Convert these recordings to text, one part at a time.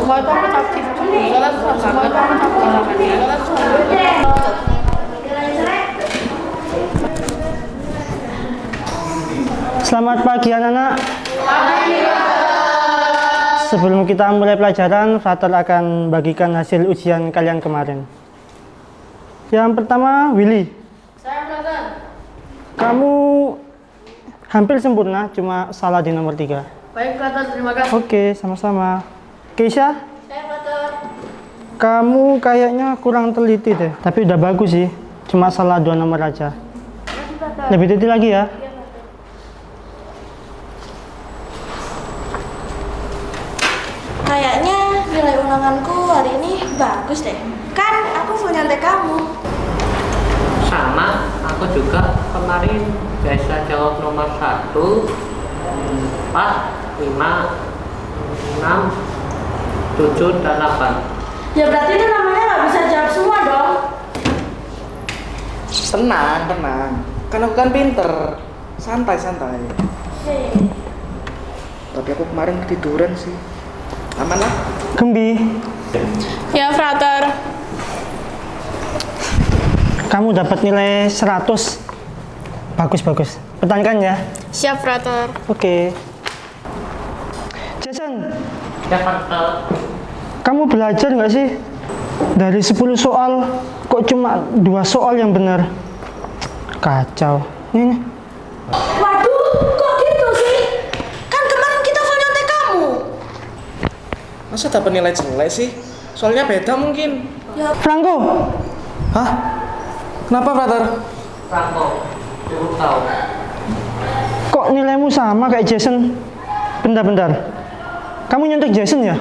semua itu aku aktif juga semua itu aku Selamat pagi anak-anak. Sebelum kita mulai pelajaran, Frater akan bagikan hasil ujian kalian kemarin. Yang pertama, Willy. Saya Frater. Kamu hampir sempurna, cuma salah di nomor 3. Baik Frater, terima kasih. Oke, sama-sama. Keisha, Saya Frater. kamu kayaknya kurang teliti deh. Tapi udah bagus sih, cuma salah 2 nomor aja. Lebih teliti lagi ya. Kayaknya nilai ulanganku hari ini bagus deh. Kan aku full nyontek kamu. Sama, aku juga kemarin biasa jawab nomor 1, 4, 5, 6, 7, dan 8. Ya berarti itu namanya nggak bisa jawab semua dong. Tenang, tenang. Kan aku kan pinter. Santai, santai. Tapi aku kemarin ketiduran sih. Aman lah. Gembi, Ya, Frater. kamu dapat nilai 100. Bagus-bagus. Pertahankan ya. Siap, Frater. Oke. Jason, Ya, Frater. kamu belajar nggak sih? Dari 10 soal, kok cuma 2 soal yang benar? Kacau. Ini. Waduh, kok gitu sih? Kan kemarin kita full nyontek kamu. Masa dapat nilai jelek sih? Soalnya beda mungkin. Ya, Franco, Hah? Kenapa, Frater? Franco, ibu tahu. kok nilaimu sama kayak Jason? Bentar-bentar. Kamu nyontek Jason ya?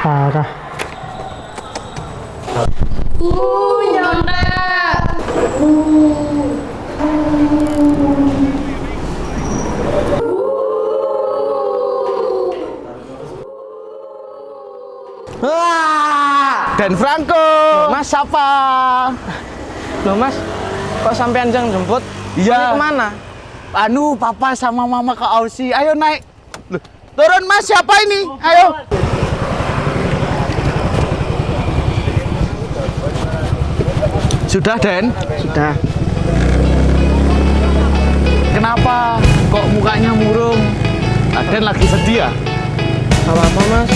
Parah. Wah! Dan Franco. Mas siapa? Loh Mas, kok sampean yang jemput? Iya. Ini kemana? Anu, papa sama mama ke Aussie. Ayo naik. Loh, turun Mas, siapa ini? Ayo. Sudah, Den? Sudah. Kenapa kok mukanya murung? Den lagi sedih ya? Apa-apa Mas?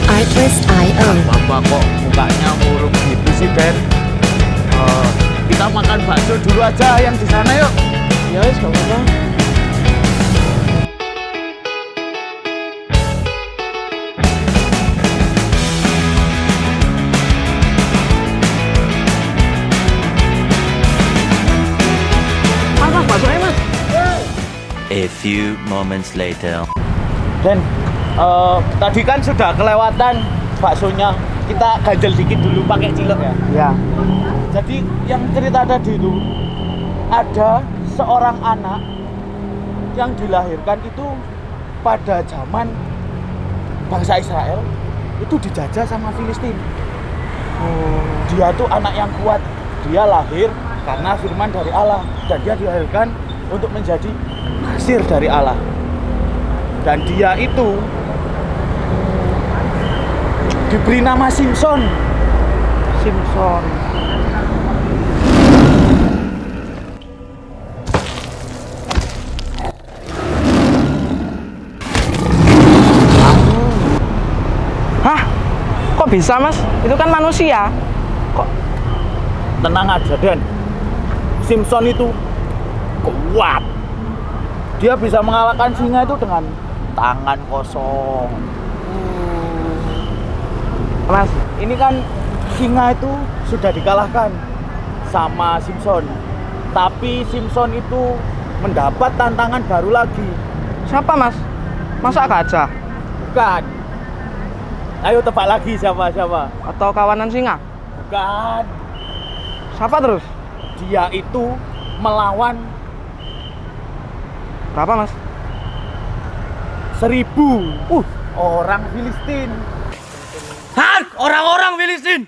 Artlist.io. Papa kok mukanya murung gitu sih, Den? Kita makan bakso dulu aja yang di sana yuk. Ya wis, gak apa-apa. Mas, baksonya Mas. A few moments later. Den, tadi kan sudah kelewatan baksonya. Kita ganjel dikit dulu pakai cilok ya. Ya. Jadi yang cerita tadi itu ada seorang anak yang dilahirkan itu pada zaman bangsa Israel itu dijajah sama Filistin. Dia tuh anak yang kuat. Dia lahir karena firman dari Allah dan dia dilahirkan untuk menjadi nasir dari Allah. Dan dia itu diberi nama Simpson. Simpson. Hah? Kok bisa Mas? Itu kan manusia. Kok Tenang aja, Den. Simpson itu kuat. Dia bisa mengalahkan singa itu dengan tangan kosong. Mas, ini kan singa itu sudah dikalahkan sama Simpson. Tapi Simpson itu mendapat tantangan baru lagi. siapa Mas? Masa gajah? Bukan. Ayo tebak lagi siapa? Atau kawanan singa? Bukan. Siapa terus? Dia itu melawan Berapa Mas? 1000 orang Filistin. Hark, orang-orang Filistin!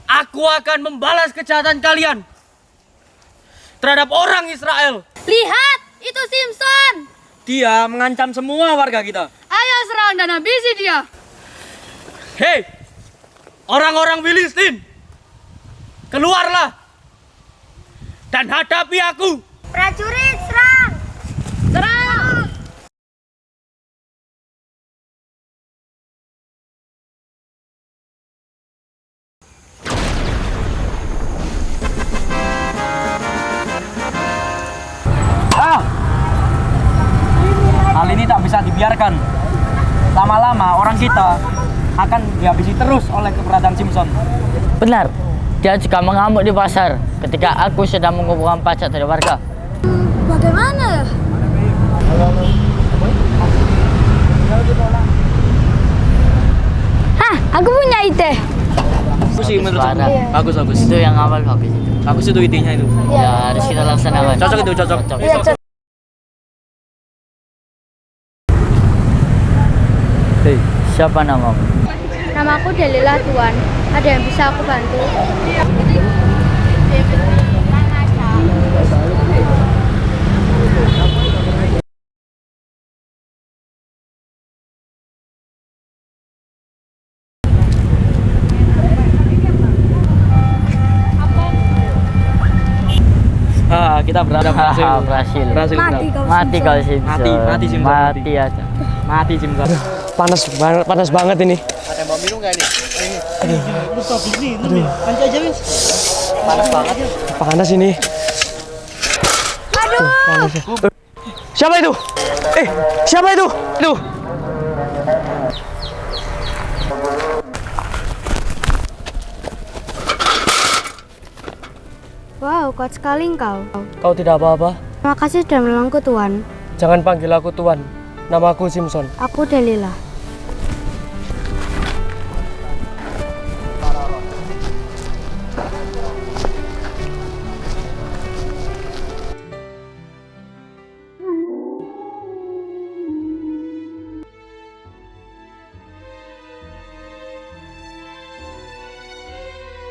Aku akan membalas kejahatan kalian terhadap orang Israel. Lihat, itu Simpson. Dia mengancam semua warga kita. serang dan habisi dia. Hei, orang-orang Filistin, keluarlah dan hadapi aku. Prajurit, serang! Serang! Hal ini tak bisa dibiarkan. Lama-lama orang kita akan dihabisi terus oleh keberadaan Simpson. Benar, dia juga mengamuk di pasar ketika aku sedang mengumpulkan pajak dari warga. Bagaimana ya? Hah, aku punya ide. Bagus sih menurut aku. Bagus. Itu yang awal bagus itu. Bagus itu idenya itu. Ya harus kita laksanakan. Cocok itu, cocok. Hei, siapa namamu? Namaku Delila, Tuan. Ada yang bisa aku bantu? Kita berhasil. Berhasil. Mati kau, Mati Simpson. kau Simpson. Mati Simpson. Mati aja. Mati Simpson. Panas banget ini. Ada yang mau minum nggak ini? Panas ini. Panas. Siapa itu? Siapa itu? Wow, kuat sekali engkau. Kau tidak apa-apa? Terima kasih sudah menolongku, Tuan. Jangan panggil aku Tuan. Namaku Simpson. Aku Delila.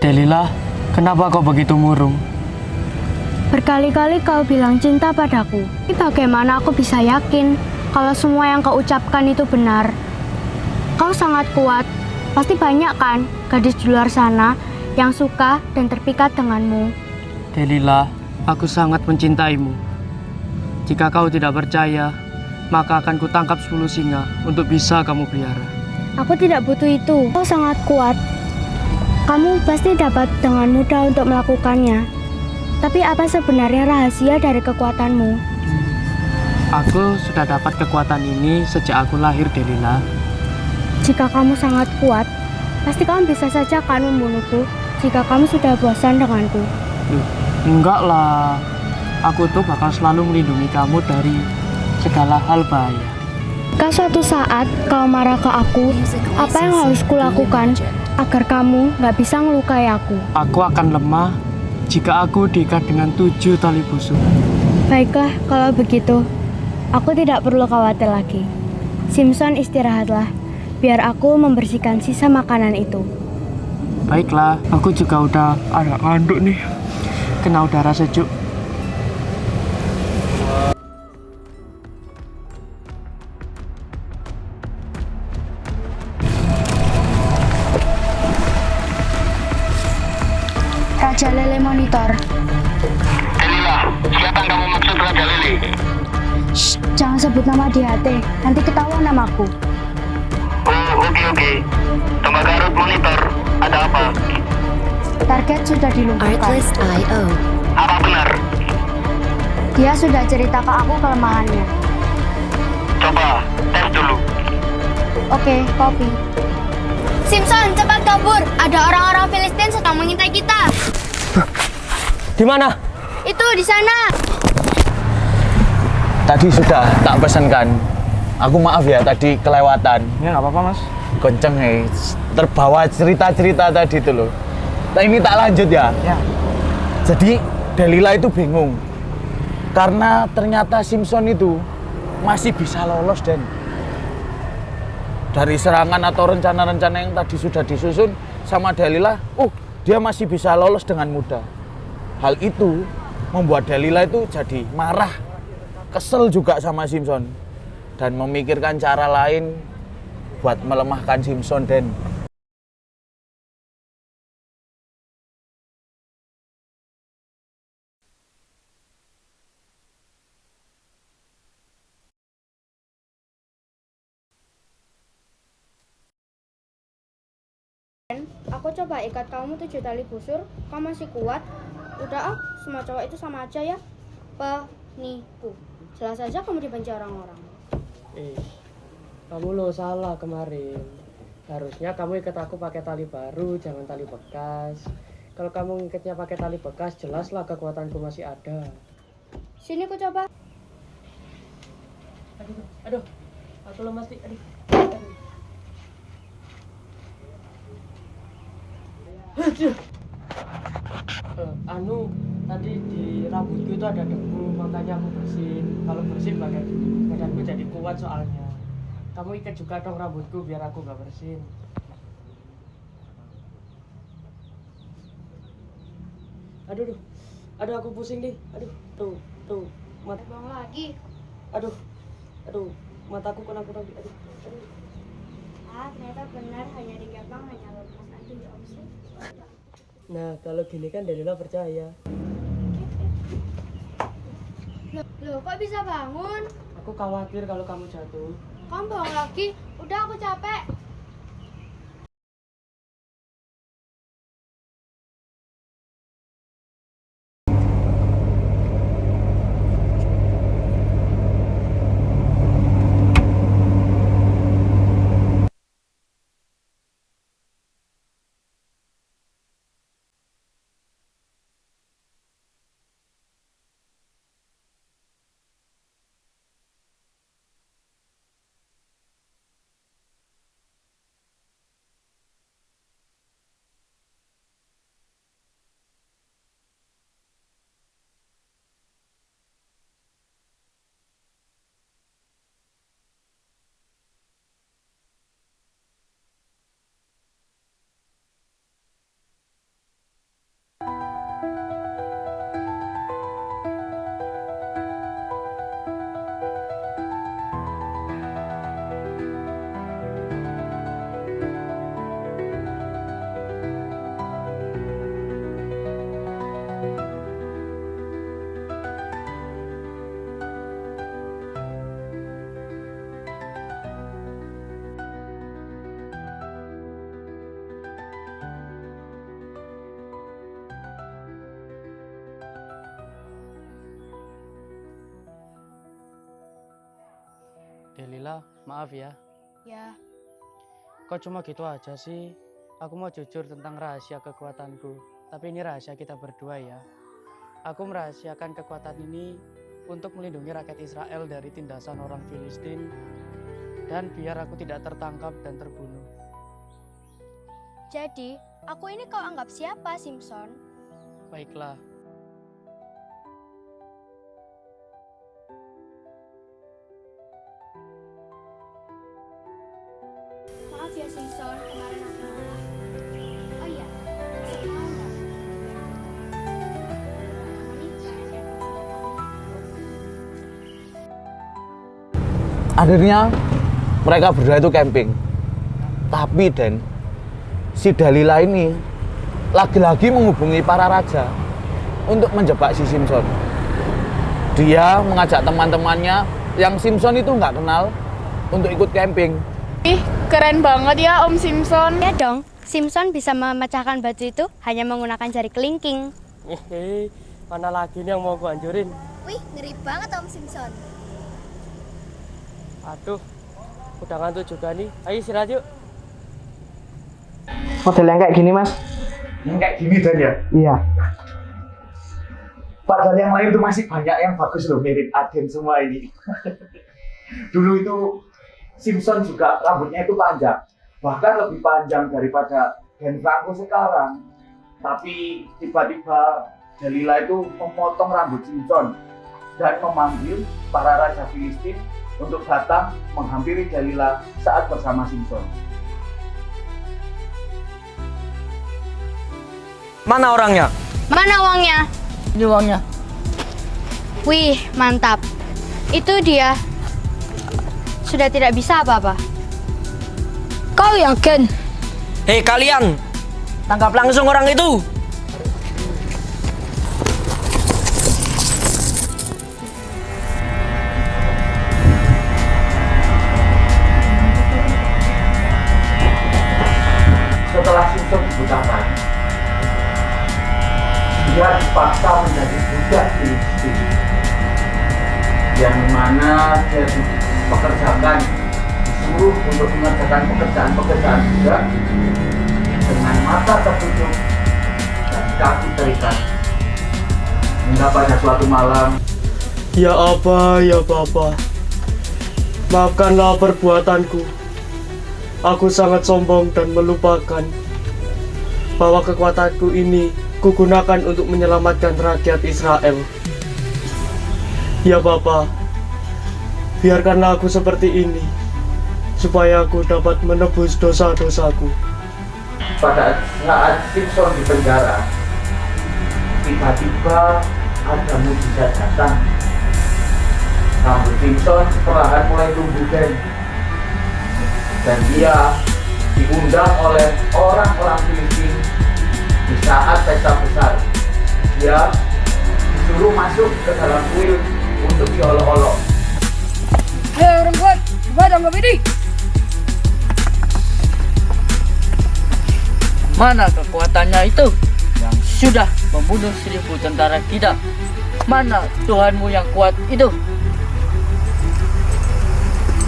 Delila, kenapa kau begitu murung? Berkali-kali kau bilang cinta padaku. Tapi bagaimana aku bisa yakin kalau semua yang kau ucapkan itu benar? Kau sangat kuat. Pasti banyak kan gadis di luar sana yang suka dan terpikat denganmu. Delila, aku sangat mencintaimu. Jika kau tidak percaya, maka akan kutangkap 10 singa untuk bisa kamu pelihara. Aku tidak butuh itu. Kau sangat kuat. Kamu pasti dapat dengan mudah untuk melakukannya. Tapi apa sebenarnya rahasia dari kekuatanmu? Aku sudah dapat kekuatan ini sejak aku lahir, Delila. Jika kamu sangat kuat, pasti kamu bisa saja kan membunuhku jika kamu sudah bosan denganku. Enggak lah. Aku tuh bakal selalu melindungi kamu dari segala hal bahaya. Jika suatu saat kau marah ke aku, apa yang harus kulakukan agar kamu nggak bisa ngelukai aku? Aku akan lemah jika aku diikat dengan 7 tali busuk. Baiklah, kalau begitu, aku tidak perlu khawatir lagi. Simpson, istirahatlah, biar aku membersihkan sisa makanan itu. Baiklah, aku juga udah agak ngantuk nih. Kena udara sejuk. Raja Lele monitor. Delila, siapa yang kamu maksud Raja Lele? Shh, jangan sebut nama di HT, nanti ketahuan namaku. Oh, oke. Tembak Garut monitor, ada apa? Target sudah dilumpuhkan. Artlist.io. Apa benar? Dia sudah cerita ke aku kelemahannya. Coba, tes dulu. Oke, copy. Simpson, cepat kabur. Ada orang-orang Filistin sedang mengintai kita. Di mana? Itu di sana. Tadi sudah tak pesankan. Aku maaf ya tadi kelewatan. Ya nggak apa-apa, Mas. Gonceng terbawa cerita-cerita tadi itu loh. Nah ini tak lanjut ya. Jadi Delila itu bingung. Karena ternyata Simpson itu masih bisa lolos dan dari serangan atau rencana-rencana yang tadi sudah disusun sama Delila, dia masih bisa lolos dengan mudah. Hal itu membuat Delila itu jadi marah, kesel juga sama Simpson dan memikirkan cara lain buat melemahkan Simpson, Den. Aku coba ikat kamu 7 tali busur, kamu masih kuat. Udah semua cowok itu sama aja ya. Penipu. Jelas saja kamu dibenci orang-orang. Kamu lo salah kemarin. Harusnya kamu ikat aku pakai tali baru, jangan tali bekas. Kalau kamu ngikatnya pakai tali bekas, jelaslah kekuatanku masih ada. Sini aku coba. Aduh, aku lemas nih. Aduh. Tadi di rambutku itu ada debu, makanya aku bersihin. Kalau bersihin badanku jadi kuat soalnya. Kamu ikat juga dong rambutku biar aku gak bersihin. Aduh, aku pusing nih. Tuh, mata. Terbang lagi. Aduh, mataku kunang-kunang. Aduh. Ternyata benar hanya digapang, hanya lemas aja ya Om Sim. Nah, kalau gini kan Delila percaya. Loh, kok bisa bangun? Aku khawatir kalau kamu jatuh. Kamu bohong lagi. Udah aku capek. Delila, maaf ya. Ya. Kok cuma gitu aja sih? Aku mau jujur tentang rahasia kekuatanku. Tapi ini rahasia kita berdua ya. Aku merahasiakan kekuatan ini untuk melindungi rakyat Israel dari tindasan orang Filistin. Dan biar aku tidak tertangkap dan terbunuh. Jadi, aku ini kau anggap siapa, Simpson? Baiklah. Maaf ya Simpson, kemarin aku salah. Oh iya, mau nggak? Akhirnya mereka berdua itu camping. Tapi Den, si Dalila ini lagi-lagi menghubungi para raja untuk menjebak si Simpson. Dia mengajak teman-temannya yang Simpson itu nggak kenal untuk ikut camping. Ih, keren banget ya Om Simpson. Ya dong, Simpson bisa memecahkan batu itu hanya menggunakan jari kelingking. Mana lagi nih yang mau gua hancurin? Wih, ngeri banget Om Simpson. Aduh, udah ngantuk juga nih. Ayo istirahat yuk. Model yang kayak gini, Mas? Yang kayak gini Dan ya? Iya. Padahal yang lain tuh masih banyak yang bagus loh, mirip Aden semua ini. Dulu itu Simpson juga rambutnya itu panjang, bahkan lebih panjang daripada Dan Franco sekarang. Tapi tiba-tiba Dalila itu memotong rambut Simpson dan memanggil para raja Filistin untuk datang menghampiri Dalila saat bersama Simpson. Mana orangnya? Mana uangnya? Ini uangnya. Wih, mantap. Itu dia. Sudah tidak bisa apa-apa. Kau yakin? Hei kalian, tangkap langsung orang itu. Setelah Simpson dibutakan, dia dipaksa menjadi budak Filistin, yang mana dia dipekerjakan, disuruh untuk mengerjakan pekerjaan-pekerjaan budak dengan mata tertutup dan kaki terikat. Hingga pada suatu malam, Ya Aba, ya Bapa, maafkanlah perbuatanku. Aku sangat sombong dan melupakan bahwa kekuatanku ini kugunakan untuk menyelamatkan rakyat Israel. Ya Bapa, biarkanlah aku seperti ini, supaya aku dapat menebus dosa-dosaku. pada saat Simpson di penjara, tiba-tiba ada mujizat datang. Rambut Simpson perlahan mulai tumbuh dan dia diundang oleh orang-orang Filistin di saat pesta besar. Dia disuruh masuk ke dalam kuil untuk diolok-olok. Hei orang kuat, coba tangkap ini. Mana kekuatannya itu yang sudah membunuh 1000 tentara kita? Mana Tuhanmu yang kuat itu?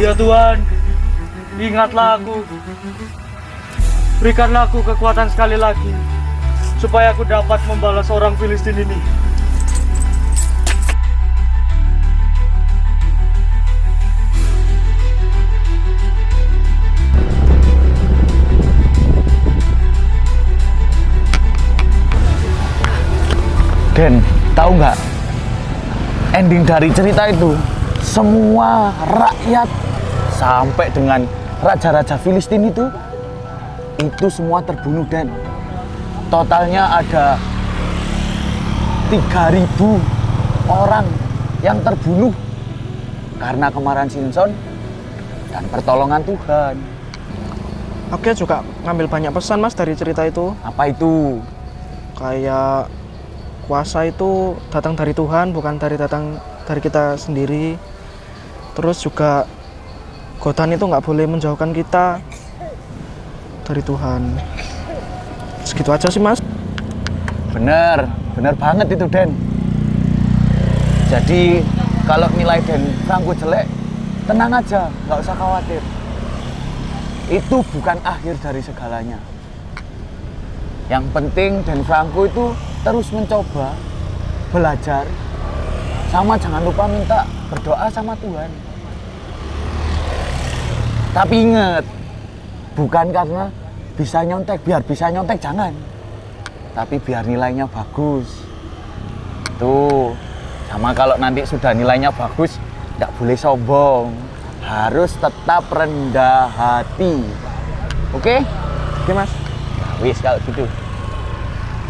Ya Tuhan, ingatlah aku. Berikanlah aku kekuatan sekali lagi, supaya aku dapat membalas orang Filistin ini. Den, tahu nggak? Ending dari cerita itu, semua rakyat sampai dengan raja-raja Filistin itu semua terbunuh, Den. Totalnya ada 3.000 orang yang terbunuh karena kemarahan Simpson dan pertolongan Tuhan. Oke, juga ngambil banyak pesan Mas dari cerita itu. Apa itu? Kayak kuasa itu datang dari Tuhan, bukan datang dari kita sendiri. Terus juga godaan itu nggak boleh menjauhkan kita dari Tuhan. Segitu aja sih Mas. Bener banget itu, Den. Jadi kalau nilai Den Franco jelek, tenang aja, nggak usah khawatir. Itu bukan akhir dari segalanya. Yang penting Den Franco itu terus mencoba, belajar, sama jangan lupa minta berdoa sama Tuhan. Tapi ingat, bukan karena bisa nyontek, biar bisa nyontek jangan. Tapi biar nilainya bagus. Tuh, sama kalau nanti sudah nilainya bagus, tidak boleh sombong. Harus tetap rendah hati. Oke? Oke Mas. Ya, wis kalau gitu.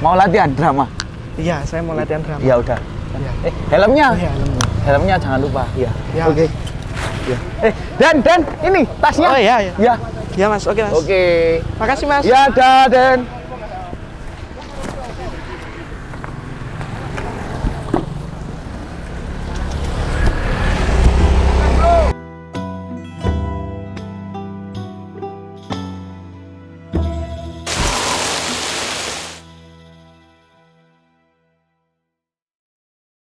Mau latihan drama? Iya, saya mau latihan drama. Ya udah. Ya. Helmnya? Iya, helmnya. Helmnya jangan lupa. Iya. Ya. Oke. Ya. Dan ini tasnya. Oh iya. Ya. Ya Mas, oke Mas. Oke. Makasih Mas. Ya, Dan.